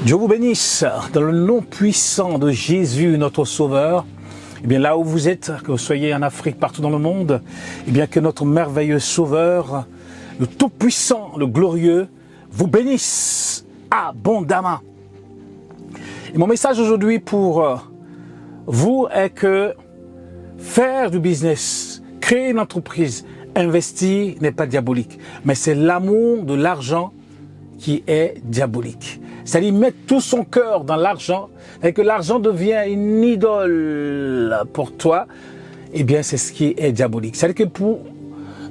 Dieu vous bénisse dans le nom puissant de Jésus, notre Sauveur. Eh bien, là où vous êtes, que vous soyez en Afrique, partout dans le monde, eh bien, que notre merveilleux Sauveur, le Tout-Puissant, le Glorieux, vous bénisse abondamment. Et mon message aujourd'hui pour vous est que faire du business, créer une entreprise, investir n'est pas diabolique, mais c'est l'amour de l'argent qui est diabolique. C'est-à-dire mettre tout son cœur dans l'argent et que l'argent devient une idole pour toi, eh bien c'est ce qui est diabolique. C'est-à-dire que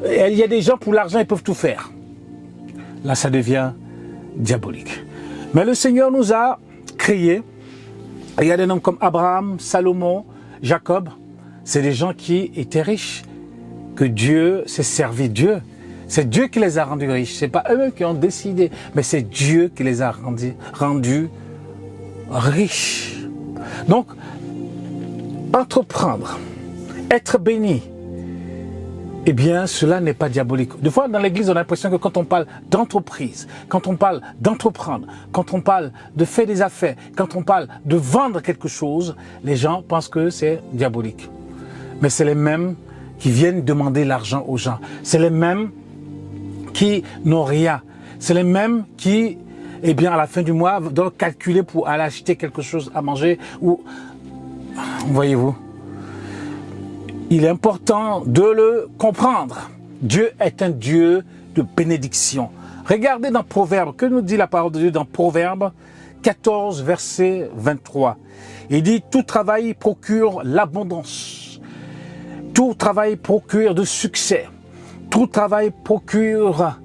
il y a des gens pour l'argent ils peuvent tout faire. Là ça devient diabolique. Mais le Seigneur nous a créés. Il y a des noms comme Abraham, Salomon, Jacob. C'est des gens qui étaient riches, que Dieu s'est servi Dieu. C'est Dieu qui les a rendus riches. C'est pas eux qui ont décidé, mais c'est Dieu qui les a rendus riches. Donc, entreprendre, être béni, eh bien, cela n'est pas diabolique. Des fois, dans l'église, on a l'impression que quand on parle d'entreprise, quand on parle d'entreprendre, quand on parle de faire des affaires, quand on parle de vendre quelque chose, les gens pensent que c'est diabolique. Mais c'est les mêmes qui viennent demander l'argent aux gens. C'est les mêmes qui n'ont rien. C'est les mêmes qui, eh bien, à la fin du mois, doivent calculer pour aller acheter quelque chose à manger ou, voyez-vous, il est important de le comprendre. Dieu est un Dieu de bénédiction. Regardez dans Proverbes, que nous dit la parole de Dieu dans Proverbes 14, verset 23. Il dit, tout travail procure l'abondance. Tout travail procure de succès. Tout travail procure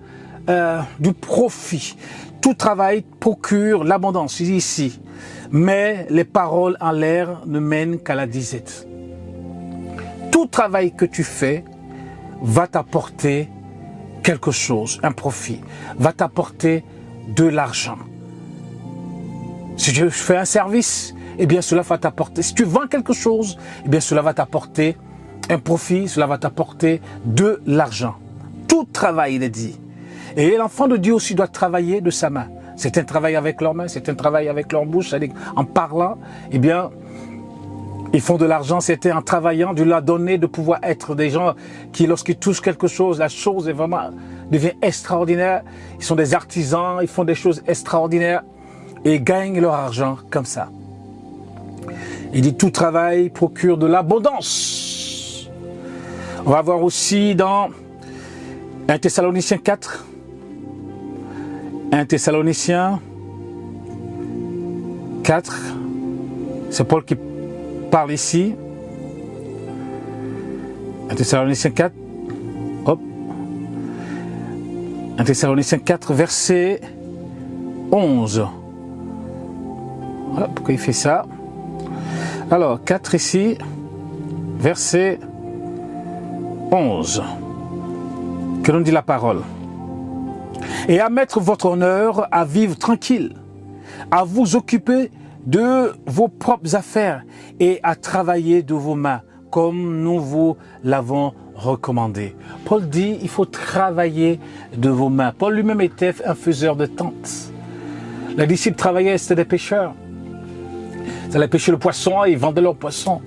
du profit. Tout travail procure l'abondance. Il dit ici, mais les paroles en l'air ne mènent qu'à la disette. Tout travail que tu fais va t'apporter quelque chose, un profit, va t'apporter de l'argent. Si tu fais un service, eh bien cela va t'apporter. Si tu vends quelque chose, eh bien cela va t'apporter un profit, cela va t'apporter de l'argent. Tout travail, il est dit. Et l'enfant de Dieu aussi doit travailler de sa main. C'est un travail avec leurs mains, c'est un travail avec leur bouche. C'est-à-dire en parlant, eh bien, ils font de l'argent, c'était en travaillant, Dieu leur a donné de pouvoir être des gens qui, lorsqu'ils touchent quelque chose, la chose est vraiment, devient extraordinaire. Ils sont des artisans, ils font des choses extraordinaires et gagnent leur argent comme ça. Il dit, tout travail procure de l'abondance. On va voir aussi dans 1 Thessaloniciens 4. 1 Thessaloniciens 4. C'est Paul qui parle ici. 1 Thessaloniciens 4. Hop. 1 Thessaloniciens 4, verset 11. Voilà, pourquoi il fait ça? Alors, 4 ici, verset 11. Que l'on dit la parole. Et à mettre votre honneur à vivre tranquille, à vous occuper de vos propres affaires et à travailler de vos mains, comme nous vous l'avons recommandé. Paul dit, il faut travailler de vos mains. Paul lui-même était un faiseur de tentes. Les disciples travaillaient, c'était des pêcheurs. Ils allaient pêcher le poisson et ils vendaient leur poisson.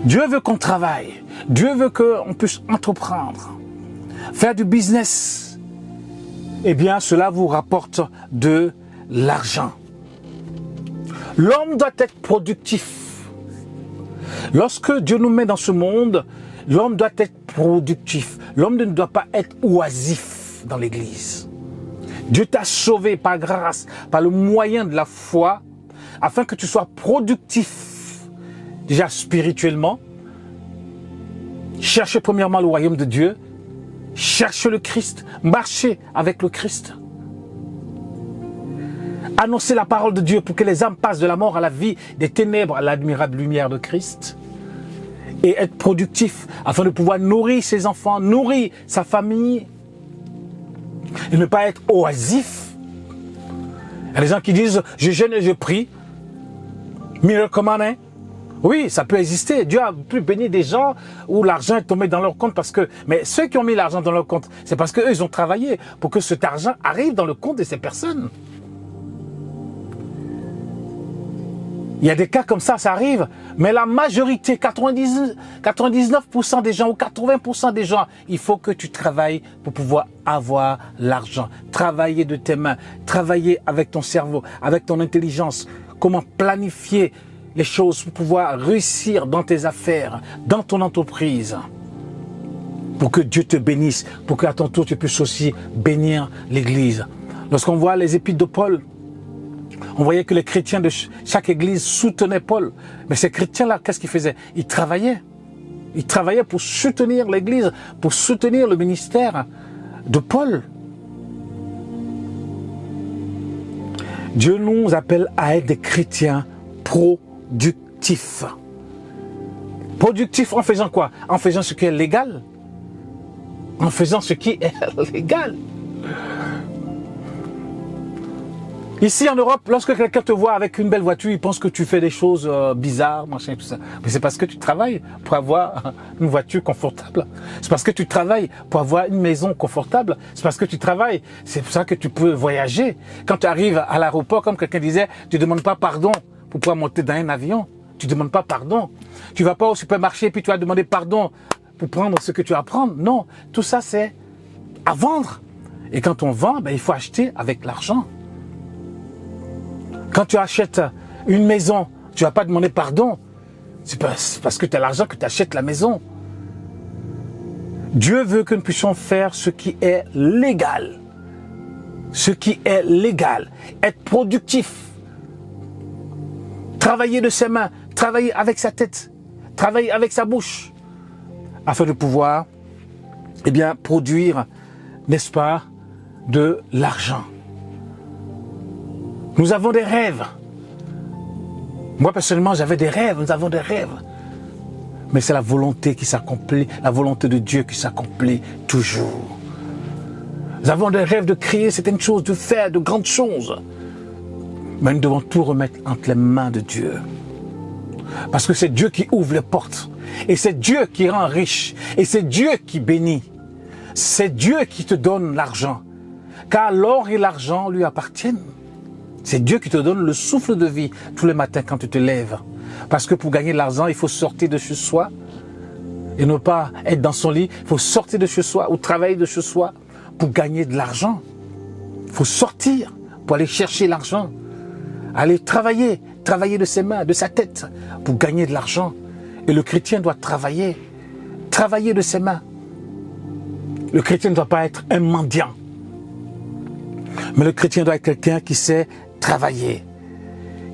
Dieu veut qu'on travaille. Dieu veut qu'on puisse entreprendre. Faire du business, eh bien, cela vous rapporte de l'argent. L'homme doit être productif. Lorsque Dieu nous met dans ce monde, l'homme doit être productif. L'homme ne doit pas être oisif dans l'église. Dieu t'a sauvé par grâce, par le moyen de la foi, afin que tu sois productif, déjà spirituellement. Cherchez premièrement le royaume de Dieu. Cherchez le Christ, marchez avec le Christ. Annoncez la parole de Dieu pour que les âmes passent de la mort à la vie, des ténèbres à l'admirable lumière de Christ. Et être productif afin de pouvoir nourrir ses enfants, nourrir sa famille. Et ne pas être oisif. Il y a des gens qui disent, je jeûne et je prie. Miracle money. Oui, ça peut exister. Dieu a pu bénir des gens où l'argent est tombé dans leur compte parce que... Mais ceux qui ont mis l'argent dans leur compte, c'est parce qu'eux, ils ont travaillé pour que cet argent arrive dans le compte de ces personnes. Il y a des cas comme ça arrive, mais la majorité, 99% des gens ou 80% des gens, il faut que tu travailles pour pouvoir avoir l'argent. Travailler de tes mains, travailler avec ton cerveau, avec ton intelligence, comment planifier les choses pour pouvoir réussir dans tes affaires, dans ton entreprise. Pour que Dieu te bénisse, pour qu'à ton tour tu puisses aussi bénir l'Église. Lorsqu'on voit les épîtres de Paul, on voyait que les chrétiens de chaque église soutenaient Paul. Mais ces chrétiens-là, qu'est-ce qu'ils faisaient? Ils travaillaient. Ils travaillaient pour soutenir l'église, pour soutenir le ministère de Paul. Dieu nous appelle à être des chrétiens productifs. Productifs en faisant quoi? En faisant ce qui est légal. En faisant ce qui est légal. Ici en Europe, lorsque quelqu'un te voit avec une belle voiture, il pense que tu fais des choses bizarres, machin, tout ça. Mais c'est parce que tu travailles pour avoir une voiture confortable. C'est parce que tu travailles pour avoir une maison confortable. C'est parce que tu travailles. C'est pour ça que tu peux voyager. Quand tu arrives à l'aéroport, comme quelqu'un disait, tu ne demandes pas pardon pour pouvoir monter dans un avion. Tu ne demandes pas pardon. Tu ne vas pas au supermarché et puis tu vas demander pardon pour prendre ce que tu as à prendre. Non, tout ça c'est à vendre. Et quand on vend, il faut acheter avec l'argent. Quand tu achètes une maison, tu ne vas pas demander pardon. C'est parce que tu as l'argent que tu achètes la maison. Dieu veut que nous puissions faire ce qui est légal. Ce qui est légal. Être productif. Travailler de ses mains. Travailler avec sa tête. Travailler avec sa bouche. Afin de pouvoir, produire, n'est-ce pas, de l'argent. Nous avons des rêves. Moi, personnellement, j'avais des rêves. Nous avons des rêves. Mais c'est la volonté qui s'accomplit, la volonté de Dieu qui s'accomplit toujours. Nous avons des rêves de créer certaines choses, de faire de grandes choses. Mais nous devons tout remettre entre les mains de Dieu. Parce que c'est Dieu qui ouvre les portes. Et c'est Dieu qui rend riche. Et c'est Dieu qui bénit. C'est Dieu qui te donne l'argent. Car l'or et l'argent lui appartiennent. C'est Dieu qui te donne le souffle de vie tous les matins quand tu te lèves. Parce que pour gagner de l'argent, il faut sortir de chez soi et ne pas être dans son lit. Il faut sortir de chez soi ou travailler de chez soi pour gagner de l'argent. Il faut sortir pour aller chercher l'argent. Aller travailler de ses mains, de sa tête pour gagner de l'argent. Et le chrétien doit travailler de ses mains. Le chrétien ne doit pas être un mendiant. Mais le chrétien doit être quelqu'un qui sait travailler,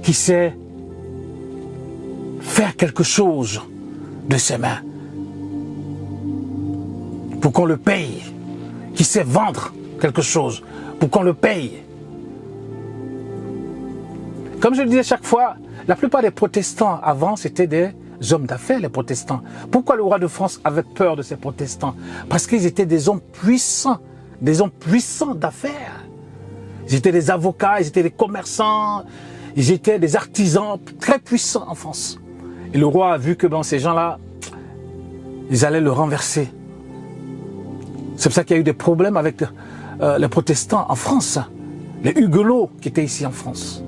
qui sait faire quelque chose de ses mains pour qu'on le paye, qui sait vendre quelque chose pour qu'on le paye. Comme je le disais chaque fois, la plupart des protestants avant c'était des hommes d'affaires, les protestants. Pourquoi le roi de France avait peur de ces protestants? Parce qu'ils étaient des hommes puissants d'affaires. Ils étaient des avocats, ils étaient des commerçants, ils étaient des artisans très puissants en France. Et le roi a vu que ces gens-là, ils allaient le renverser. C'est pour ça qu'il y a eu des problèmes avec les protestants en France, les huguenots qui étaient ici en France.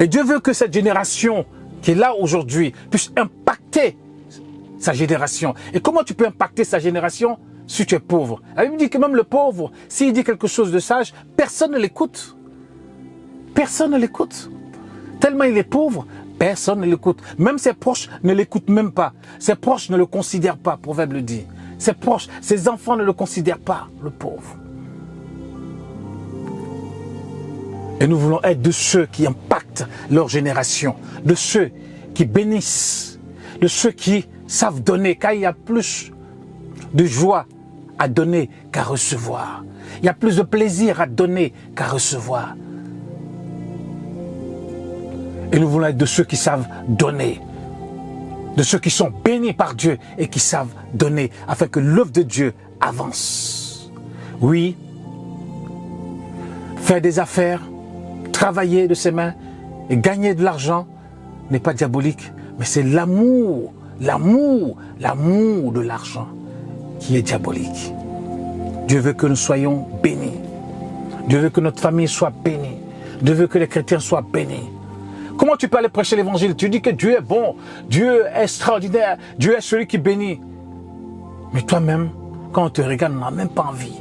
Et Dieu veut que cette génération qui est là aujourd'hui puisse impacter sa génération. Et comment tu peux impacter sa génération si tu es pauvre? La Bible dit que même le pauvre, s'il dit quelque chose de sage, personne ne l'écoute. Personne ne l'écoute. Tellement il est pauvre, personne ne l'écoute. Même ses proches ne l'écoutent même pas. Ses proches ne le considèrent pas, Proverbe le dit. Ses proches, ses enfants ne le considèrent pas, le pauvre. Et nous voulons être de ceux qui impactent leur génération, de ceux qui bénissent, de ceux qui savent donner, car il y a plus de joie à donner qu'à recevoir. Il y a plus de plaisir à donner qu'à recevoir. Et nous voulons être de ceux qui savent donner, de ceux qui sont bénis par Dieu et qui savent donner, afin que l'œuvre de Dieu avance. Oui, faire des affaires, travailler de ses mains et gagner de l'argent n'est pas diabolique, mais c'est l'amour de l'argent qui est diabolique. Dieu veut que nous soyons bénis. Dieu veut que notre famille soit bénie. Dieu veut que les chrétiens soient bénis. Comment tu peux aller prêcher l'évangile? Tu dis que Dieu est bon, Dieu est extraordinaire, Dieu est celui qui bénit. Mais toi-même, quand on te regarde, on n'a même pas envie.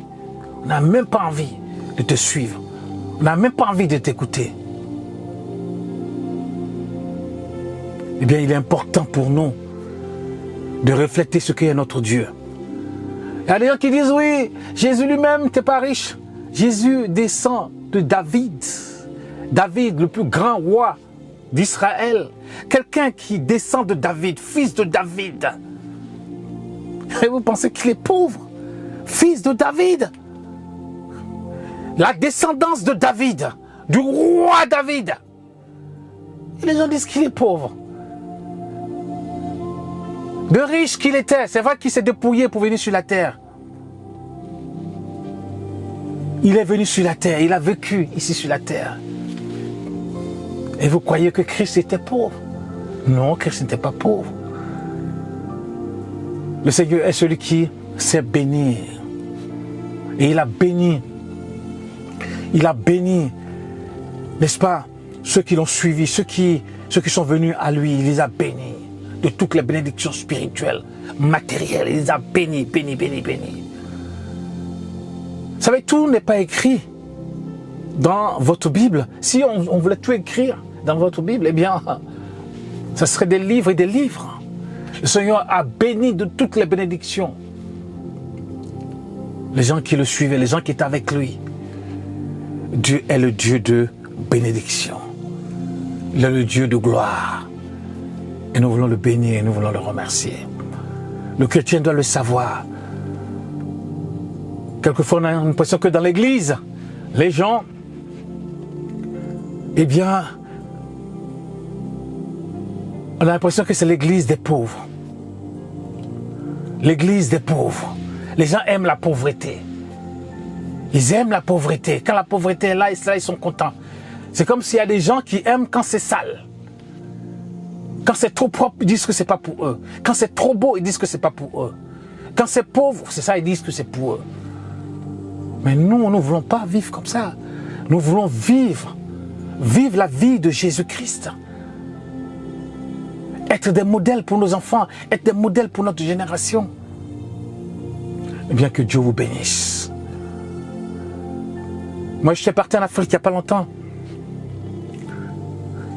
On n'a même pas envie de te suivre. On n'a même pas envie de t'écouter. Eh bien, il est important pour nous de refléter ce qu'est notre Dieu. Il y a des gens qui disent, oui, Jésus lui-même n'était pas riche. Jésus descend de David. David, le plus grand roi d'Israël. Quelqu'un qui descend de David, fils de David. Et vous pensez qu'il est pauvre? Fils de David. La descendance de David, du roi David. Et les gens disent qu'il est pauvre. De riche qu'il était, c'est vrai qu'il s'est dépouillé pour venir sur la terre. Il est venu sur la terre, il a vécu ici sur la terre. Et vous croyez que Christ était pauvre? Non, Christ n'était pas pauvre. Le Seigneur est celui qui sait bénir. Et il a béni, n'est-ce pas, ceux qui l'ont suivi, ceux qui sont venus à lui, il les a bénis de toutes les bénédictions spirituelles, matérielles, il les a bénis. Vous savez, tout n'est pas écrit dans votre Bible. Si on voulait tout écrire dans votre Bible, eh bien, ça serait des livres et des livres. Le Seigneur a béni de toutes les bénédictions les gens qui le suivaient, les gens qui étaient avec lui. Dieu est le Dieu de bénédiction. Il est le Dieu de gloire. Et nous voulons le bénir et nous voulons le remercier. Le chrétien doit le savoir. Quelquefois, on a l'impression que dans l'église, les gens, eh bien, on a l'impression que c'est l'église des pauvres. L'église des pauvres. Les gens aiment la pauvreté. Ils aiment la pauvreté. Quand la pauvreté est là, ils sont contents. C'est comme s'il y a des gens qui aiment quand c'est sale. Quand c'est trop propre, ils disent que c'est pas pour eux. Quand c'est trop beau, ils disent que c'est pas pour eux. Quand c'est pauvre, c'est ça, ils disent que c'est pour eux. Mais nous ne voulons pas vivre comme ça. Nous voulons vivre la vie de Jésus-Christ. Être des modèles pour nos enfants, être des modèles pour notre génération. Eh bien, que Dieu vous bénisse. Moi, je suis parti en Afrique il n'y a pas longtemps.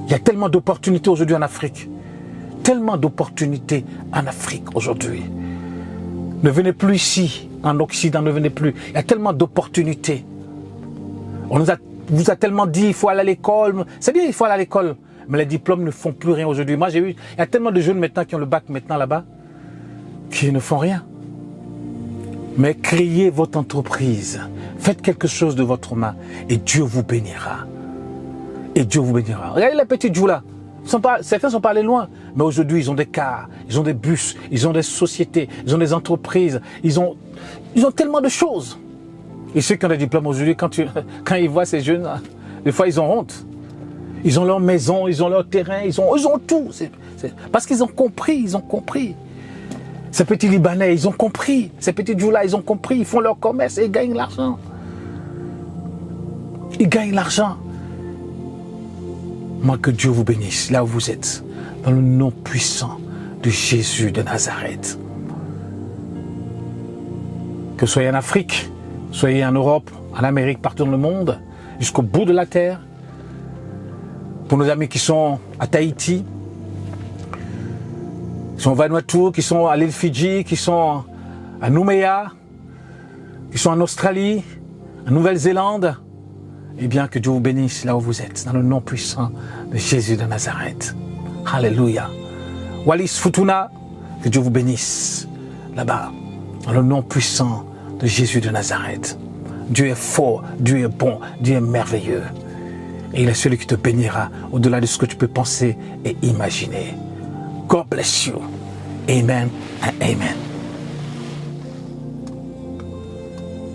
Il y a tellement d'opportunités aujourd'hui en Afrique. Tellement d'opportunités en Afrique aujourd'hui. Ne venez plus ici, en Occident, ne venez plus. Il y a tellement d'opportunités. On vous a tellement dit, il faut aller à l'école. C'est bien, il faut aller à l'école. Mais les diplômes ne font plus rien aujourd'hui. Moi, j'ai vu, il y a tellement de jeunes maintenant qui ont le bac maintenant là-bas, qui ne font rien. Mais créez votre entreprise. Faites quelque chose de votre main. Et Dieu vous bénira. Et Dieu vous bénira. Regardez les petites joues là. Certains sont pas allés loin. Mais aujourd'hui, ils ont des cars, ils ont des bus, ils ont des sociétés, ils ont des entreprises. Ils ont tellement de choses. Et ceux qui ont des diplômes aujourd'hui, quand ils voient ces jeunes, des fois, ils ont honte. Ils ont leur maison, ils ont leur terrain, ils ont tout. Parce qu'ils ont compris, Ces petits Libanais, ils ont compris. Ces petits Djoula, ils ont compris. Ils font leur commerce et ils gagnent l'argent. Ils gagnent l'argent. Moi, que Dieu vous bénisse, là où vous êtes, dans le nom puissant de Jésus de Nazareth. Que vous soyez en Afrique, soyez en Europe, en Amérique, partout dans le monde, jusqu'au bout de la terre. Pour nos amis qui sont à Tahiti, qui sont au Vanuatu, qui sont à l'île Fidji, qui sont à Nouméa, qui sont en Australie, en Nouvelle-Zélande, eh bien que Dieu vous bénisse là où vous êtes, dans le nom puissant de Jésus de Nazareth. Alléluia. Wallis Futuna, que Dieu vous bénisse là-bas, dans le nom puissant de Jésus de Nazareth. Dieu est fort, Dieu est bon, Dieu est merveilleux. Et il est celui qui te bénira au-delà de ce que tu peux penser et imaginer. God bless you. Amen and amen.